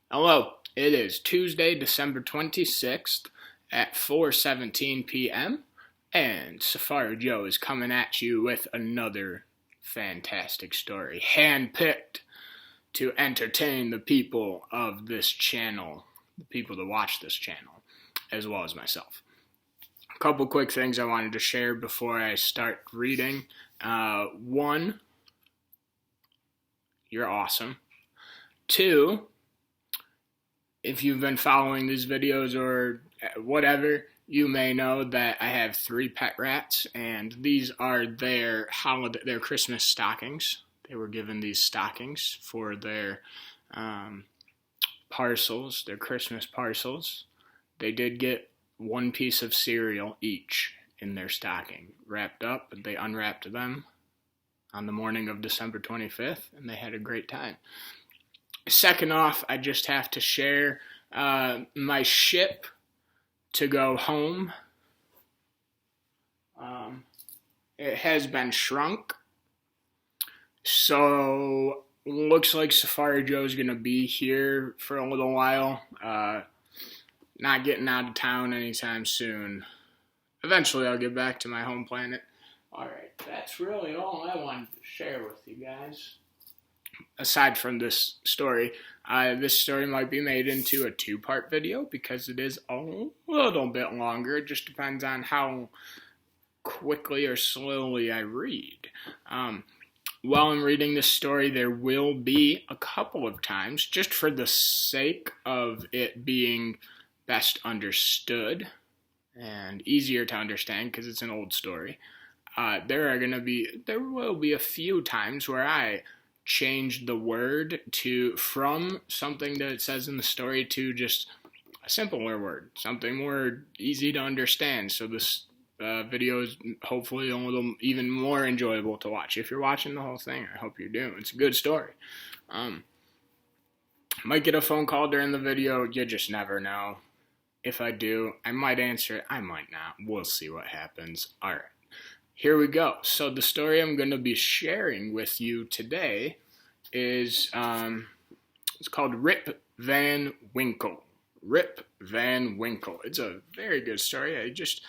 Hello, it is Tuesday, December 26th at 4:17 p.m. and Safari Joe is coming at you with another fantastic story, handpicked to entertain the people of this channel, the people that watch this channel, as well as myself. A couple quick things I wanted to share before I start reading. One, you're awesome. Two, if you've been following these videos or whatever, you may know that I have 3 pet rats, and these are their Christmas stockings. They were given these stockings for their parcels, their Christmas parcels. They did get 1 piece of cereal each in their stocking, wrapped up, but they unwrapped them on the morning of December 25th, and they had a great time. Second off, I just have to share my ship to go home. It has been shrunk. So looks like Safari Joe's going to be here for a little while. Not getting out of town anytime soon. Eventually I'll get back to my home planet. Alright, that's really all I wanted to share with you guys. Aside from this story might be made into a 2-part video because it is a little bit longer. It just depends on how quickly or slowly I read. While I'm reading this story, there will be a couple of times, just for the sake of it being best understood and easier to understand because it's an old story. There will be a few times where I change the word from something that it says in the story to just a simpler word, something more easy to understand. So this video is hopefully a little even more enjoyable to watch. If you're watching the whole thing, I hope you do. It's a good story. Might get a phone call during the video. You just never know. If I do, I might answer it. I might not. We'll see what happens. All right. Here we go. So the story I'm going to be sharing with you today is it's called Rip Van Winkle. Rip Van Winkle. It's a very good story. I just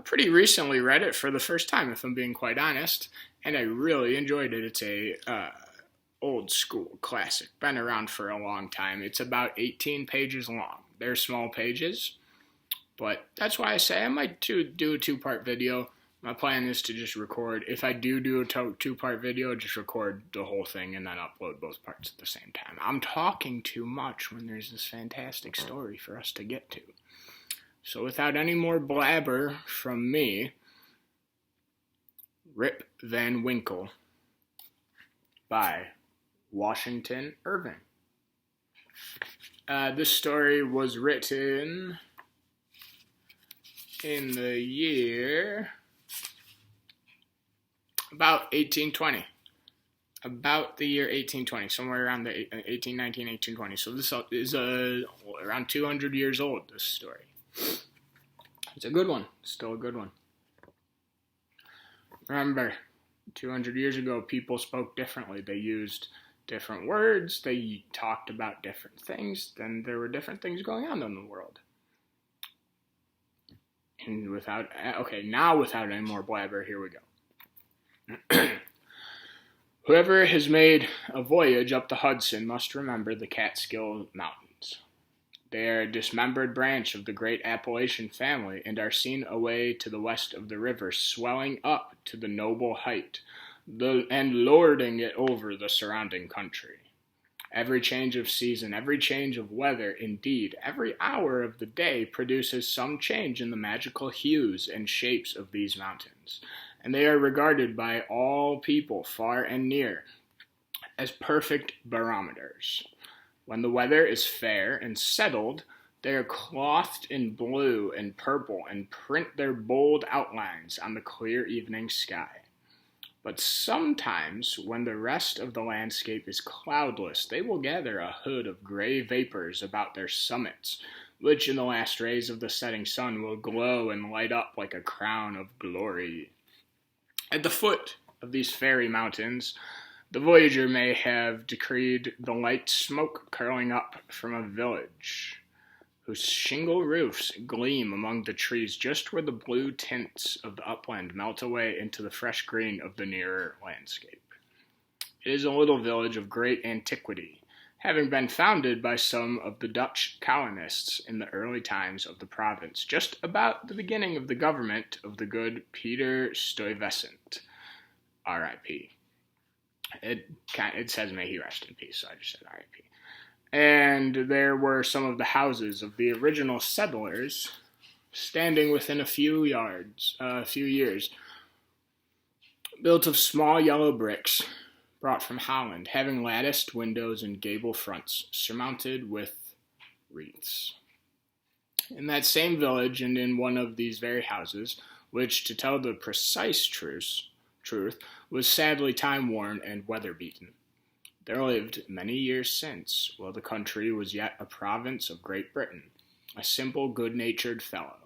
pretty recently read it for the first time, if I'm being quite honest, and I really enjoyed it. It's a old school classic. Been around for a long time. It's about 18 pages long. They're small pages, but that's why I say I might do a 2-part video. My plan is to just record, if I do a 2-part video, just record the whole thing and then upload both parts at the same time. I'm talking too much when there's this fantastic story for us to get to. So without any more blabber from me, Rip Van Winkle by Washington Irving. This story was written in the year about 1820. About the year 1820, somewhere around the 1819, 1820. So this is around 200 years old, this story. It's a good one. Still a good one. Remember, 200 years ago, people spoke differently. They used different words. They talked about different things. Then there were different things going on in the world. And without any more blabber, here we go. Whoever has made a voyage up the Hudson must remember the Catskill Mountains. They are a dismembered branch of the great Appalachian family and are seen away to the west of the river, swelling up to the noble height and lording it over the surrounding country. Every change of season, every change of weather, indeed, every hour of the day produces some change in the magical hues and shapes of these mountains, and they are regarded by all people, far and near, as perfect barometers. When the weather is fair and settled, they are clothed in blue and purple and print their bold outlines on the clear evening sky. But sometimes, when the rest of the landscape is cloudless, they will gather a hood of gray vapors about their summits, which in the last rays of the setting sun will glow and light up like a crown of glory. At the foot of these fairy mountains The voyager may have decreed the light smoke curling up from a village whose shingle roofs gleam among the trees just where the blue tints of the upland melt away into the fresh green of the nearer landscape. It is a little village of great antiquity, having been founded by some of the Dutch colonists in the early times of the province, just about the beginning of the government of the good Peter Stuyvesant, R.I.P. It says may he rest in peace, so I just said R.I.P. And there were some of the houses of the original settlers standing within a few years, built of small yellow bricks brought from Holland, having latticed windows and gable fronts surmounted with wreaths. In that same village and in one of these very houses, which, to tell the precise truth, was sadly time-worn and weather-beaten, there lived, many years since, while the country was yet a province of Great Britain, a simple, good-natured fellow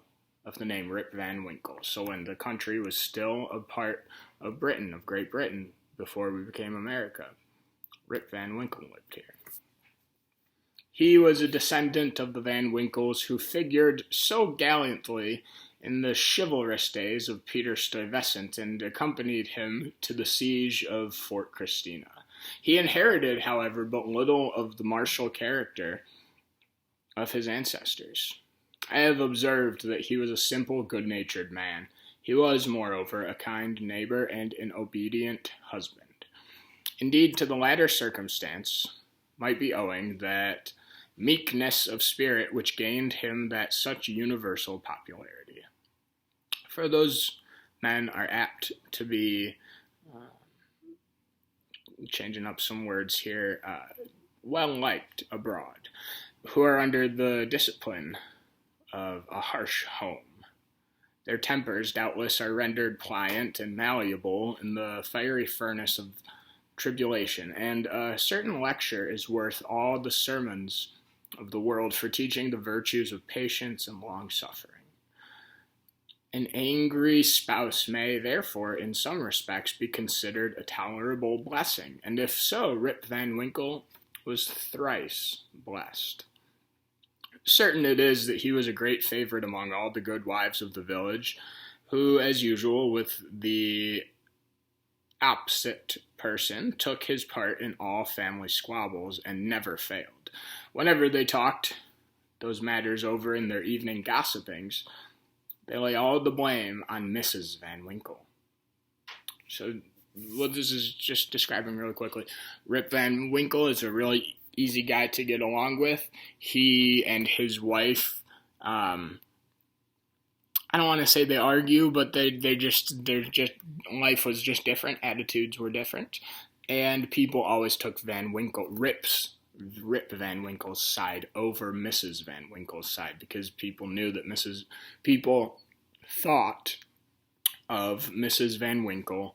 of the name Rip Van Winkle. So when the country was still a part of Britain, of Great Britain, before we became America, Rip Van Winkle lived here. He was a descendant of the Van Winkles who figured so gallantly in the chivalrous days of Peter Stuyvesant and accompanied him to the siege of Fort Christina. He inherited, however, but little of the martial character of his ancestors. I have observed that he was a simple, good-natured man. He was, moreover, a kind neighbor and an obedient husband. Indeed, to the latter circumstance might be owing that meekness of spirit which gained him that such universal popularity. For those men are apt to be changing up some words here, well-liked abroad, who are under the discipline of a harsh home. Their tempers, doubtless, are rendered pliant and malleable in the fiery furnace of tribulation, and a certain lecture is worth all the sermons of the world for teaching the virtues of patience and long-suffering. An angry spouse may, therefore, in some respects, be considered a tolerable blessing, and if so, Rip Van Winkle was thrice blessed. Certain it is that he was a great favorite among all the good wives of the village, who, as usual, with the opposite person, took his part in all family squabbles, and never failed. Whenever they talked those matters over in their evening gossipings, they lay all the blame on Mrs. Van Winkle. So, what this is just describing really quickly, Rip Van Winkle is a really easy guy to get along with. He and his wife, I don't want to say they argue, but they're just life was just different, attitudes were different, and people always took Rip Van Winkle's side over Mrs. Van Winkle's side, because people knew that people thought of Mrs. Van Winkle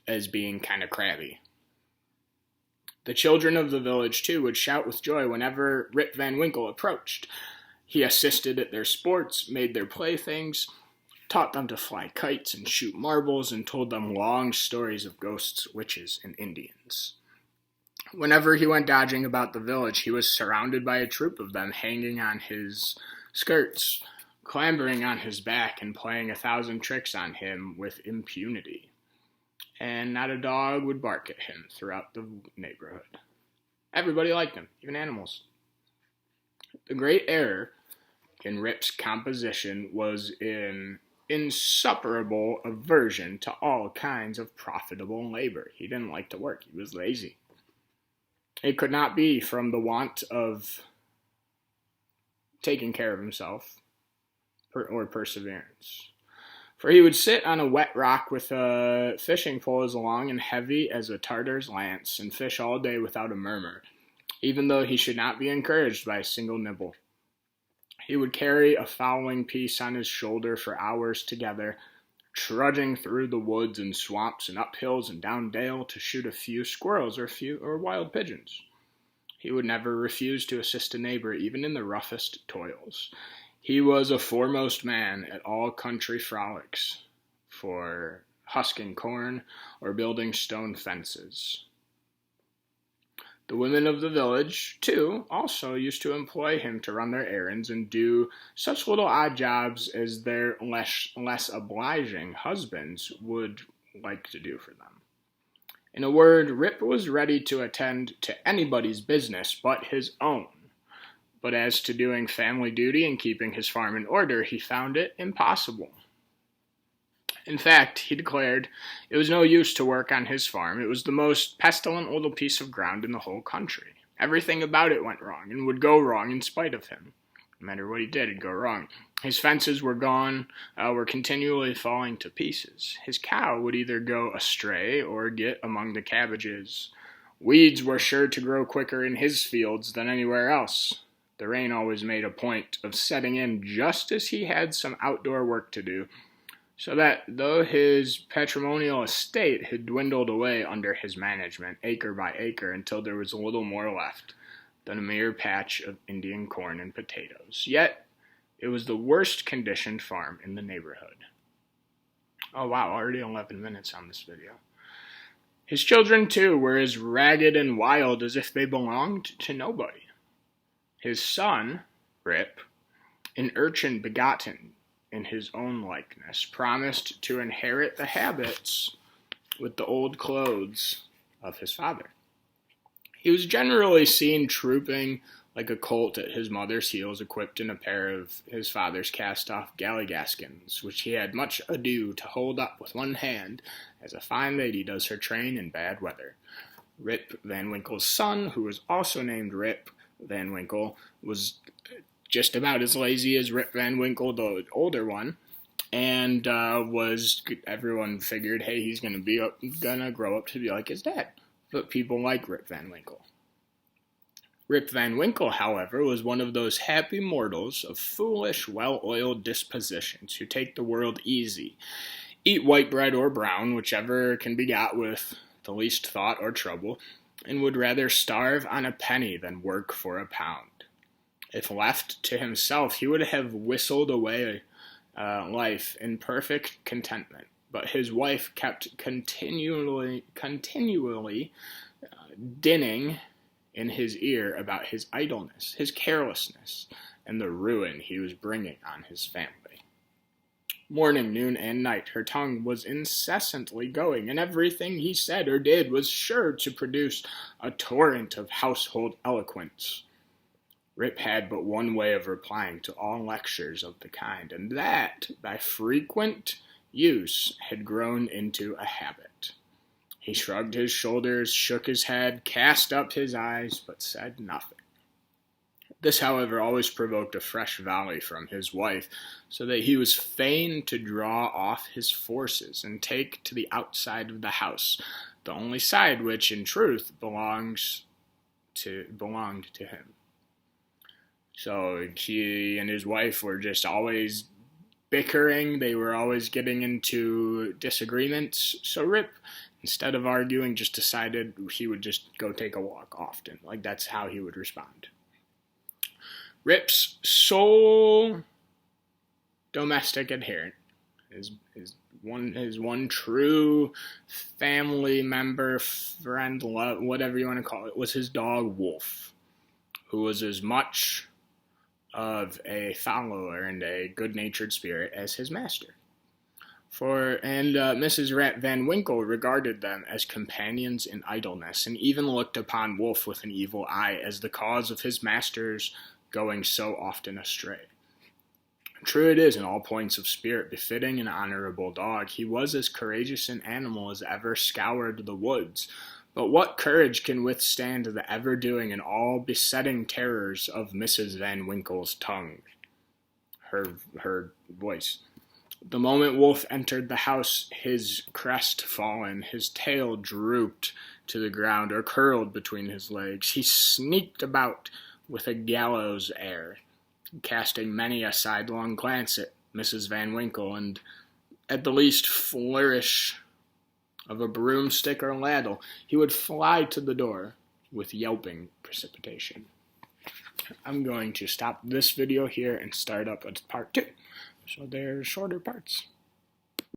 as being kind of crabby. The children of the village, too, would shout with joy whenever Rip Van Winkle approached. He assisted at their sports, made their playthings, taught them to fly kites and shoot marbles, and told them long stories of ghosts, witches, and Indians. Whenever he went dodging about the village, he was surrounded by a troop of them hanging on his skirts, clambering on his back, and playing 1,000 tricks on him with impunity. And not a dog would bark at him throughout the neighborhood. Everybody liked him, even animals. The great error in Rip's composition was an insupportable aversion to all kinds of profitable labor. He didn't like to work. He was lazy. It could not be from the want of taking care of himself or perseverance. For he would sit on a wet rock with a fishing pole as long and heavy as a Tartar's lance and fish all day without a murmur, even though he should not be encouraged by a single nibble. He would carry a fowling piece on his shoulder for hours together, trudging through the woods and swamps and up hills and down dale to shoot a few squirrels or wild pigeons. He would never refuse to assist a neighbor, even in the roughest toils. He was a foremost man at all country frolics, for husking corn or building stone fences. The women of the village, too, also used to employ him to run their errands and do such little odd jobs as their less obliging husbands would like to do for them. In a word, Rip was ready to attend to anybody's business but his own. But as to doing family duty and keeping his farm in order, he found it impossible. In fact, he declared it was no use to work on his farm. It was the most pestilent little piece of ground in the whole country. Everything about it went wrong and would go wrong in spite of him. No matter what he did, it'd go wrong. His fences were gone, were continually falling to pieces. His cow would either go astray or get among the cabbages. Weeds were sure to grow quicker in his fields than anywhere else. The rain always made a point of setting in just as he had some outdoor work to do, so that though his patrimonial estate had dwindled away under his management, acre by acre, until there was little more left than a mere patch of Indian corn and potatoes, yet it was the worst conditioned farm in the neighborhood. Oh wow, already 11 minutes on this video. His children, too, were as ragged and wild as if they belonged to nobody. His son, Rip, an urchin begotten in his own likeness, promised to inherit the habits with the old clothes of his father. He was generally seen trooping like a colt at his mother's heels, equipped in a pair of his father's cast-off galligaskins, which he had much ado to hold up with one hand, as a fine lady does her train in bad weather. Rip Van Winkle's son, who was also named Rip Van Winkle, was just about as lazy as Rip Van Winkle, the older one, and everyone figured, hey, he's gonna grow up to be like his dad. But people like Rip Van Winkle. Rip Van Winkle, however, was one of those happy mortals of foolish, well-oiled dispositions who take the world easy, eat white bread or brown, whichever can be got with the least thought or trouble, and would rather starve on a penny than work for a pound. If left to himself, he would have whistled away life in perfect contentment. But his wife kept continually dinning in his ear about his idleness, his carelessness, and the ruin he was bringing on his family. Morning, noon, and night, her tongue was incessantly going, and everything he said or did was sure to produce a torrent of household eloquence. Rip had but one way of replying to all lectures of the kind, and that, by frequent use, had grown into a habit. He shrugged his shoulders, shook his head, cast up his eyes, but said nothing. This, however, always provoked a fresh volley from his wife, so that he was fain to draw off his forces and take to the outside of the house, the only side which, in truth, belonged to him. So he and his wife were just always bickering. They were always getting into disagreements. So Rip, instead of arguing, just decided he would just go take a walk often. Like, that's how he would respond. Rip's sole domestic adherent, his one true family member, friend, love, whatever you want to call it, was his dog Wolf, who was as much of a follower and a good-natured spirit as his master. Mrs. Van Winkle regarded them as companions in idleness, and even looked upon Wolf with an evil eye as the cause of his master's going so often astray. True it is, in all points of spirit befitting an honorable dog, he was as courageous an animal as ever scoured the woods. But what courage can withstand the ever-doing and all-besetting terrors of Mrs. Van Winkle's tongue? Her voice. The moment Wolf entered the house, his crest fallen, his tail drooped to the ground or curled between his legs, he sneaked about with a gallows air, casting many a sidelong glance at Mrs. Van Winkle, and at the least flourish of a broomstick or ladle, he would fly to the door with yelping precipitation. I'm going to stop this video here and start up a part 2. So they're shorter parts.